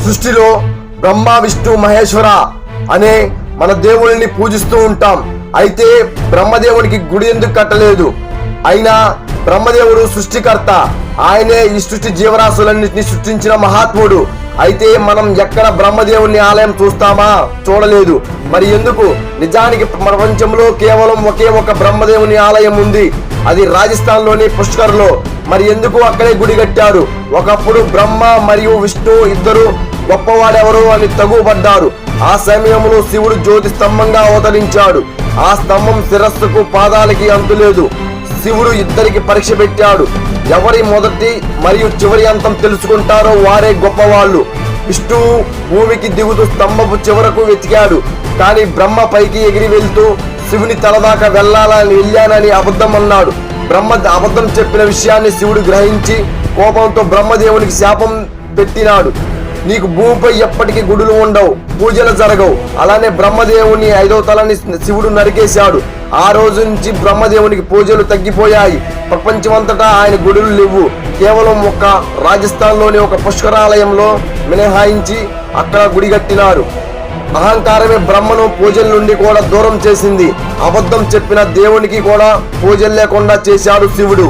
సృష్టిలో బ్రహ్మ విష్ణు మహేశ్వర అనే మన దేవుళ్ళని పూజిస్తూ ఉంటాం. అయితే బ్రహ్మదేవునికి గుడి ఎందుకు కట్టలేదు? అయినా బ్రహ్మదేవుడు సృష్టికర్త, ఆయనే ఈ సృష్టి జీవరాశులన్నింటినీ సృష్టించిన మహాత్ముడు. అయితే మనం ఎక్కడ బ్రహ్మదేవుని ఆలయం చూస్తామా? చూడలేదు. మరి ఎందుకు? నిజానికి ప్రపంచంలో కేవలం ఒకే ఒక బ్రహ్మదేవుని ఆలయం ఉంది, అది రాజస్థాన్ లోని పుష్కర్ లో. మరి ఎందుకు అక్కడే గుడి కట్టారు? ఒకప్పుడు బ్రహ్మ మరియు విష్ణు ఇద్దరు గొప్పవాడెవరు అని తగుపడ్డారు. ఆ సమయంలో శివుడు జ్యోతి స్తంభంగా అవతరించాడు. ఆ స్తంభం శిరస్సుకు పాదాలకి అంతులేదు. శివుడు ఇద్దరికి పరీక్ష పెట్టాడు. ఎవరి మొదటి మరియు చివరి అంతం తెలుసుకుంటారో వారే గొప్పవాళ్ళు. విష్ణువు భూమికి దిగుతూ స్తంభపు చివరకు వెతికాడు. కానీ బ్రహ్మ పైకి ఎగిరి వెళ్తూ శివుని తలదాకా వెళ్ళానని అబద్ధం అన్నాడు. బ్రహ్మ అబద్ధం చెప్పిన విషయాన్ని శివుడు గ్రహించి కోపంతో బ్రహ్మదేవునికి శాపం పెట్టినాడు. నీకు భూమిపై ఎప్పటికీ గుడులు ఉండవు, పూజలు జరగవు. అలానే బ్రహ్మదేవుని 5వ తలని శివుడు నరికేశాడు. ఆ రోజు నుంచి బ్రహ్మదేవునికి పూజలు తగ్గిపోయాయి. ప్రపంచమంతటా ఆయన గుడులు లేవు. కేవలం ఒక రాజస్థాన్ లోని ఒక పుష్కరాలయంలో మినహాయించి అక్కడ గుడి కట్టినారు. అహంకారమే బ్రహ్మను పూజల నుండి కూడా దూరం చేసింది. అబద్ధం చెప్పిన దేవునికి కూడా పూజలు లేకుండా చేశాడు శివుడు.